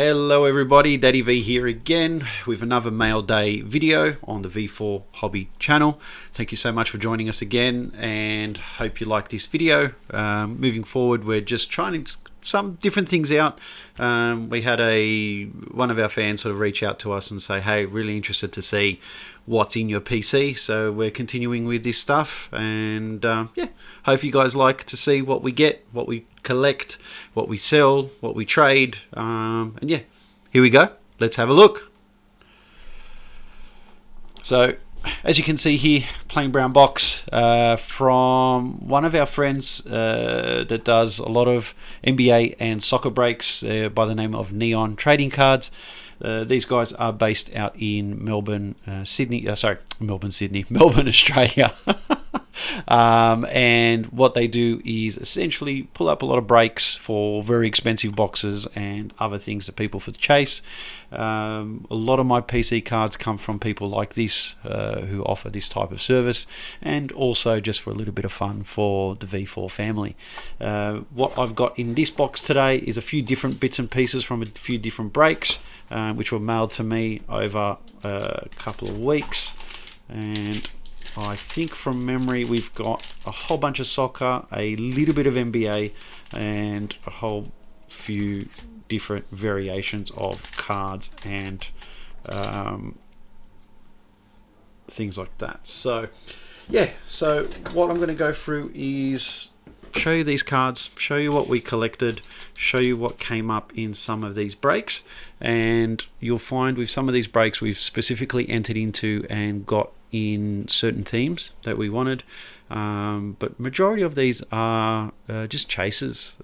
Hello everybody, Daddy V here again with another Mail Day video on the V4 Hobby channel. Thank you so much for joining us again and hope you like this video. Moving forward, we're just trying some different things out. We had one of our fans sort of reach out to us and say, hey, really interested to see what's in your PC, so we're continuing with this stuff, and yeah, hope you guys like to see what we get, what we collect, what we sell, what we trade, and yeah, here we go, let's have a look. So as you can see here, plain brown box from one of our friends that does a lot of NBA and soccer breaks by the name of Neon Trading Cards. These guys are based out in Melbourne, Australia. And what they do is essentially pull up a lot of breaks for very expensive boxes and other things that people for the chase. A lot of my PC cards come from people like this who offer this type of service, and also just for a little bit of fun for the V4 family. What I've got in this box today is a few different bits and pieces from a few different breaks, which were mailed to me over a couple of weeks, and I think from memory we've got a whole bunch of soccer, a little bit of NBA, and a whole few different variations of cards and things like that. So yeah, so what I'm going to go through is show you these cards, show you what we collected, show you what came up in some of these breaks, and you'll find with some of these breaks we've specifically entered into and got in certain teams that we wanted, but majority of these are just chases,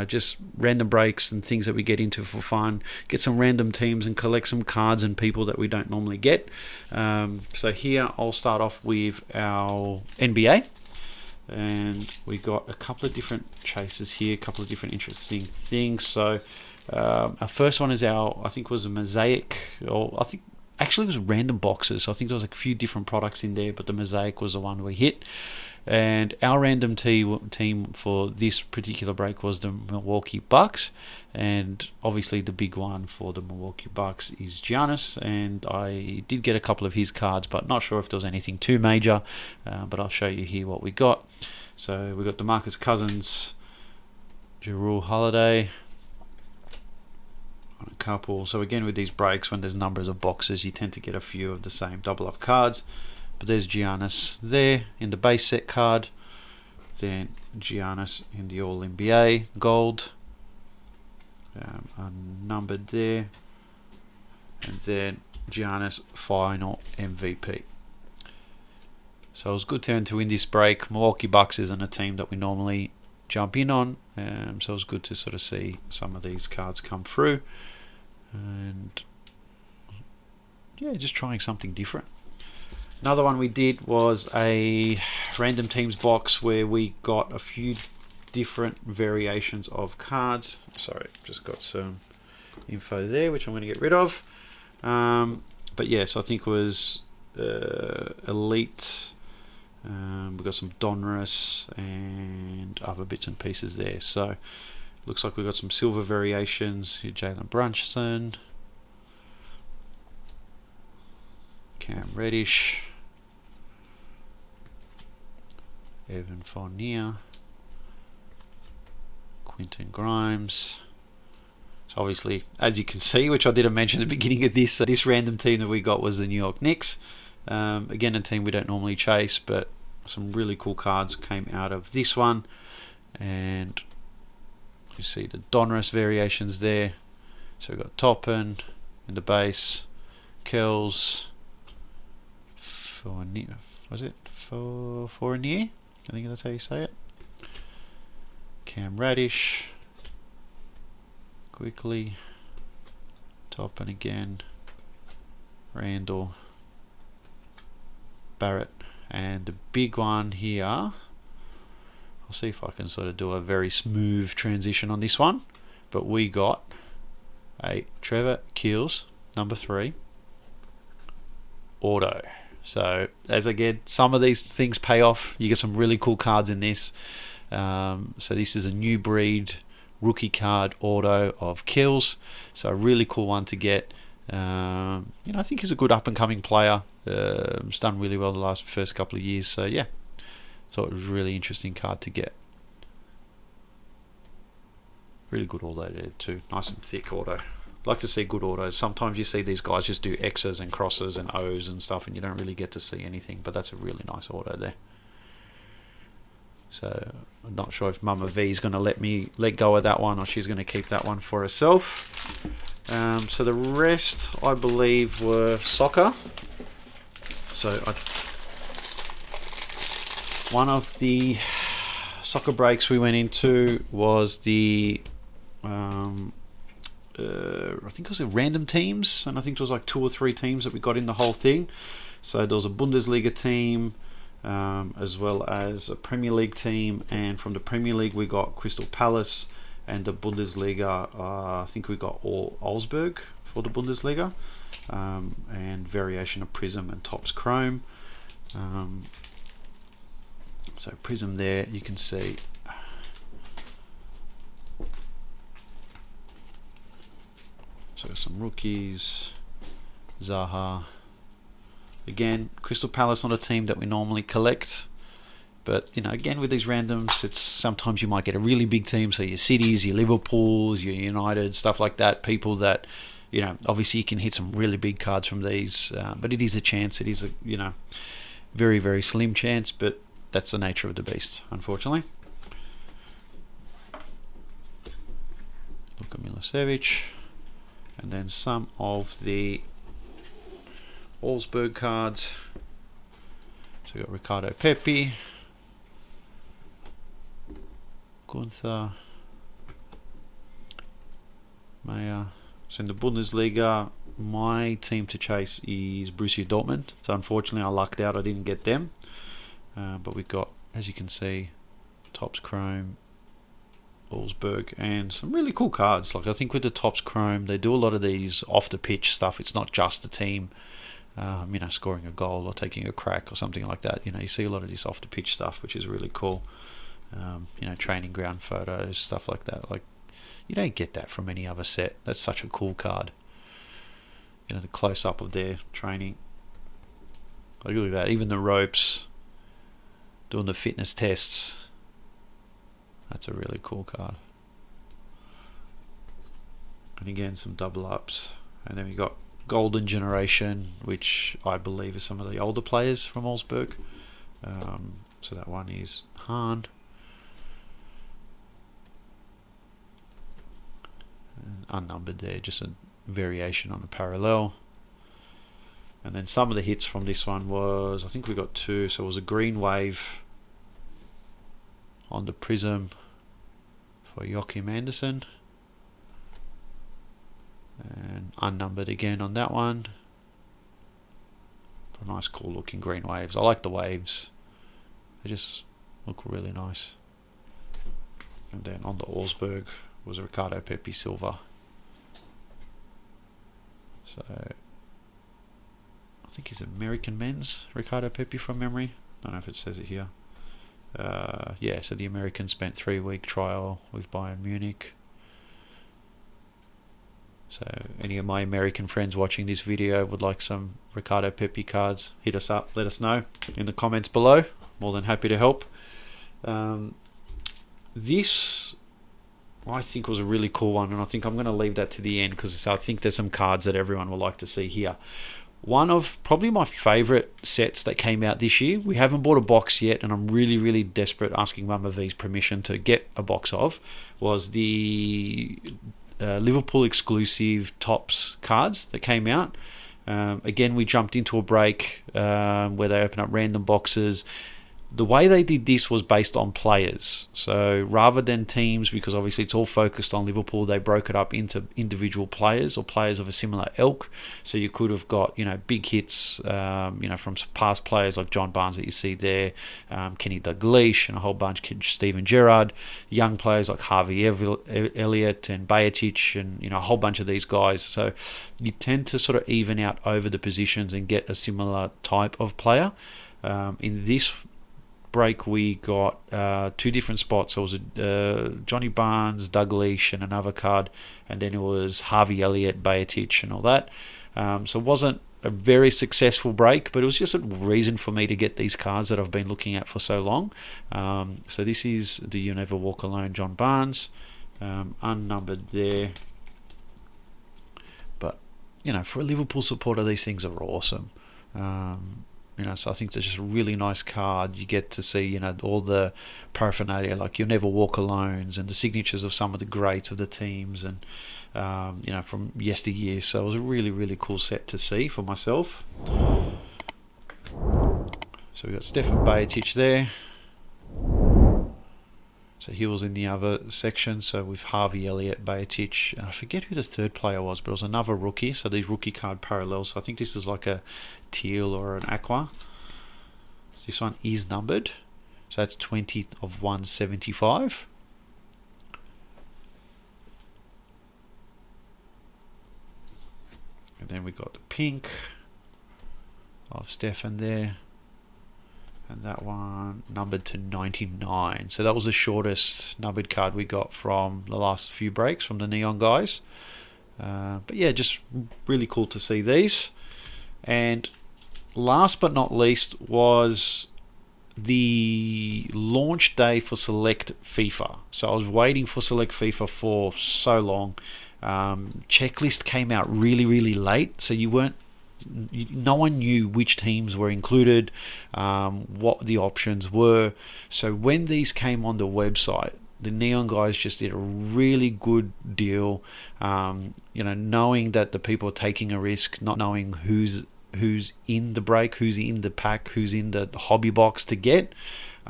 just random breaks and things that we get into for fun, get some random teams and collect some cards and people that we don't normally get. So here I'll start off with our NBA, and we got a couple of different chases here, a couple of different interesting things. So our first one is I think it was a mosaic, or I think actually it was random boxes. So I think there was a few different products in there, but the mosaic was the one we hit. And our random team for this particular break was the Milwaukee Bucks, and obviously the big one for the Milwaukee Bucks is Giannis, and I did get a couple of his cards, but not sure if there was anything too major, but I'll show you here what we got. So we got DeMarcus Cousins, Jrue Holiday, a couple. So again, with these breaks, when there's numbers of boxes, you tend to get a few of the same double up cards. But there's Giannis there in the base set card, then Giannis in the All NBA gold, unnumbered there, and then Giannis final MVP. So it was good turn to win this break. Milwaukee Bucks isn't a team that we normally jump in on, so it was good to sort of see some of these cards come through, and yeah, just trying something different. Another one we did was a random teams box where we got a few different variations of cards. Sorry, just got some info there which I'm going to get rid of, but yes, I think it was Elite. We've got some Donruss and other bits and pieces there. So looks like we've got some silver variations here. Jalen Brunson, Cam Reddish, Evan Fournier, Quentin Grimes. So obviously, as you can see, which I didn't mention at the beginning of this, this random team that we got was the New York Knicks. Again, a team we don't normally chase, but some really cool cards came out of this one. And you see the Donruss variations there. So we've got Toppin in the base, Kells, Fournier, was it? Fournier? I think that's how you say it. Cam Reddish, quickly, Toppin again, Randall, Barrett, and the big one here, I'll see if I can sort of do a very smooth transition on this one, but we got a Trevor Keels number 3 auto. So as again, some of these things pay off. You get some really cool cards in this. So this is a new breed rookie card auto of Kills. So a really cool one to get. I think he's a good up and coming player. He's done really well the first couple of years. So yeah, thought it was a really interesting card to get. Really good auto there too. Nice and thick auto. Like to see good autos. Sometimes you see these guys just do X's and crosses and O's and stuff, and you don't really get to see anything. But that's a really nice auto there. So I'm not sure if Mama V is going to let go of that one, or she's going to keep that one for herself. So the rest, I believe, were soccer. So one of the soccer breaks we went into was the I think it was random teams, and I think it was like 2 or 3 teams that we got in the whole thing. So there was a Bundesliga team, as well as a Premier League team, and from the Premier League we got Crystal Palace, and the Bundesliga, I think we got Augsburg for the Bundesliga, and variation of Prism and Topps Chrome. So Prism there, you can see. So some rookies, Zaha. Again, Crystal Palace not a team that we normally collect, but again with these randoms, it's sometimes you might get a really big team. So your Cities, your Liverpools, your United, stuff like that. People that obviously you can hit some really big cards from these, but it is a chance. It is a very, very slim chance, but that's the nature of the beast, unfortunately. Luka Milicevic. And then some of the Augsburg cards. So we got Ricardo Pepi, Gunther, Meyer. So in the Bundesliga, my team to chase is Borussia Dortmund. So unfortunately I lucked out, I didn't get them. But we've got, as you can see, Topps Chrome, Augsburg, and some really cool cards. Like I think with the Topps Chrome, they do a lot of these off the pitch stuff. It's not just the team, scoring a goal or taking a crack or something like that. You see a lot of this off the pitch stuff, which is really cool. Training ground photos, stuff like that. Like you don't get that from any other set. That's such a cool card. The close up of their training. Like look at that. Even the ropes, doing the fitness tests. That's a really cool card. And again, some double ups. And then we got Golden Generation, which I believe is some of the older players from Augsburg. So that one is Hahn. And unnumbered there, just a variation on a parallel. And then some of the hits from this one was, I think we got 2. So it was a green wave on the Prism for Joachim Andersen, and unnumbered again on that one. But nice cool looking green waves. I like the waves, they just look really nice. And then on the Augsburg was a Ricardo Pepi Silver. So I think he's American men's Ricardo Pepi from memory. I don't know if it says it here. So the American spent 3-week trial with Bayern Munich. So any of my American friends watching this video would like some Ricardo Pepi cards, hit us up, let us know in the comments below. More than happy to help. This I think was a really cool one, and I think I'm going to leave that to the end because I think there's some cards that everyone will like to see here. One of probably my favorite sets that came out this year. We haven't bought a box yet, and I'm really, really desperate, asking Mama V's permission to get a box of, was the Liverpool exclusive Topps cards that came out. Again, we jumped into a break where they open up random boxes. The way they did this was based on players. So rather than teams, because obviously it's all focused on Liverpool, they broke it up into individual players or players of a similar ilk. So you could have got, big hits, from past players like John Barnes that you see there, Kenny Dalglish and a whole bunch, Steven Gerrard, young players like Harvey Elliott and Bajetic and, a whole bunch of these guys. So you tend to sort of even out over the positions and get a similar type of player. In this break we got 2 different spots. So it was Johnny Barnes, Doug Leash, and another card, and then it was Harvey Elliott, Bajetich, and all that. So it wasn't a very successful break, but it was just a reason for me to get these cards that I've been looking at for so long. So this is the You Never Walk Alone John Barnes, unnumbered there. But for a Liverpool supporter, these things are awesome. So I think they're just a really nice card. You get to see, all the paraphernalia, like You'll Never Walk Alones and the signatures of some of the greats of the teams, and from yesteryear. So it was a really, really cool set to see for myself. So we got Stefan Bajetich there. So he was in the other section. So with Harvey Elliott, Bajetich, and I forget who the third player was, but it was another rookie. So these rookie card parallels. So I think this is like a teal or an aqua. So this one is numbered. So that's 20 of 175. And then we got the pink of Stefan there. And that one numbered to 99. So that was the shortest numbered card we got from the last few breaks from the Neon guys. But yeah, just really cool to see these. And last but not least was the launch day for Select FIFA. So I was waiting for Select FIFA for so long. Checklist came out really, really late. So no one knew which teams were included, what the options were. So when these came on the website, the Neon guys just did a really good deal, knowing that the people are taking a risk, not knowing who's in the break, who's in the pack, who's in the hobby box to get.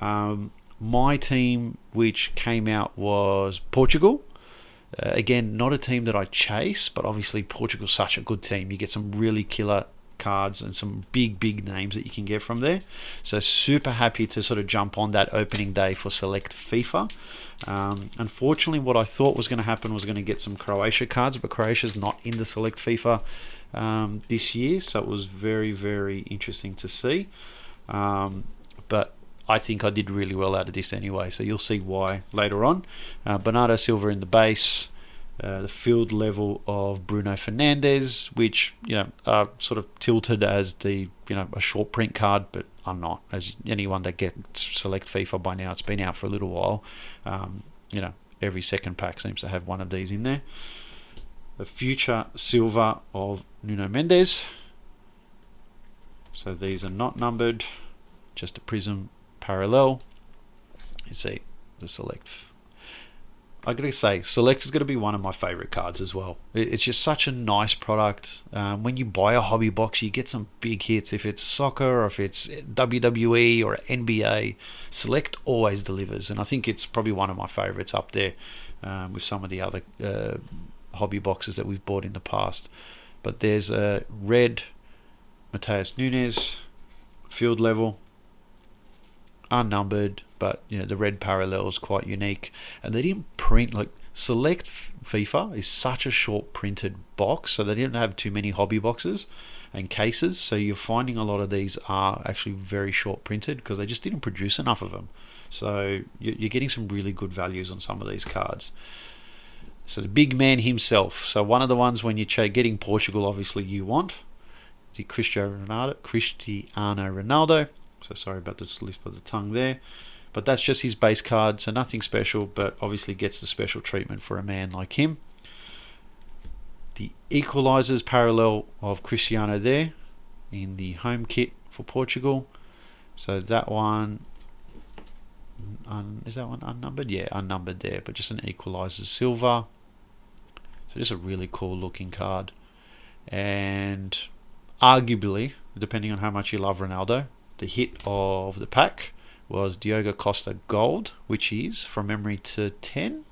My team, which came out, was Portugal. Again, not a team that I chase, but obviously Portugal's such a good team. You get some really killer cards and some big names that you can get from there. So super happy to sort of jump on that opening day for Select FIFA. Unfortunately, what I thought was going to happen was going to get some Croatia cards, but Croatia's not in the Select FIFA this year, so it was very, very interesting to see. But I think I did really well out of this anyway, so you'll see why later on. Bernardo Silva in the base, the field level of Bruno Fernandes, which are sort of tilted as the a short print card, but I'm not. As anyone that gets Select FIFA by now, it's been out for a little while. Every second pack seems to have one of these in there. The future silver of Nuno Mendes. So these are not numbered, just a prism parallel. You see the Select. I gotta say, Select is gonna be one of my favorite cards as well. It's just such a nice product. When you buy a hobby box, you get some big hits. If it's soccer or if it's WWE or NBA, Select always delivers, and I think it's probably one of my favorites up there with some of the other hobby boxes that we've bought in the past. But there's a red Mateus Nunes field level, unnumbered, but the red parallel is quite unique, and they didn't print like Select FIFA is such a short printed box, so they didn't have too many hobby boxes and cases, so you're finding a lot of these are actually very short printed because they just didn't produce enough of them. So you're getting some really good values on some of these cards. So the big man himself, so one of the ones when you're getting Portugal, obviously you want the Cristiano Ronaldo. So sorry about the slip of the tongue there. But that's just his base card, so nothing special, but obviously gets the special treatment for a man like him. The equalizers parallel of Cristiano there in the home kit for Portugal. So that one, is that one unnumbered? Yeah, unnumbered there, but just an equalizers silver. So just a really cool looking card. And arguably, depending on how much you love Ronaldo, the hit of the pack was Diogo Costa Gold, which is from memory to 10.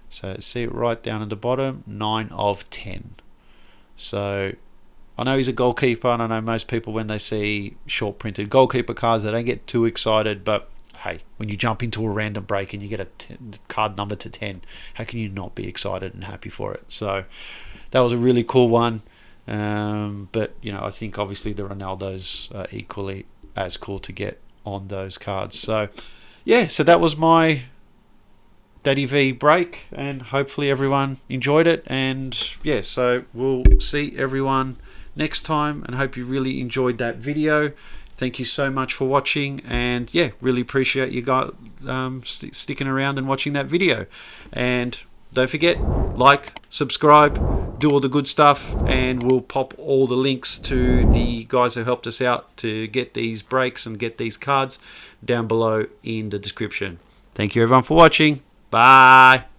So see it right down at the bottom, 9 of 10. So I know he's a goalkeeper, and I know most people when they see short printed goalkeeper cards, they don't get too excited, but hey, when you jump into a random break and you get a card number to 10, how can you not be excited and happy for it? So that was a really cool one. But I think obviously the Ronaldos are equally as cool to get on those cards. So yeah, so that was my Daddy V break, and hopefully everyone enjoyed it. And yeah, so we'll see everyone next time, and hope you really enjoyed that video. Thank you so much for watching, and yeah, really appreciate you guys sticking around and watching that video. And don't forget, like, subscribe, do all the good stuff, and we'll pop all the links to the guys who helped us out to get these breaks and get these cards down below in the description. Thank you everyone for watching. Bye.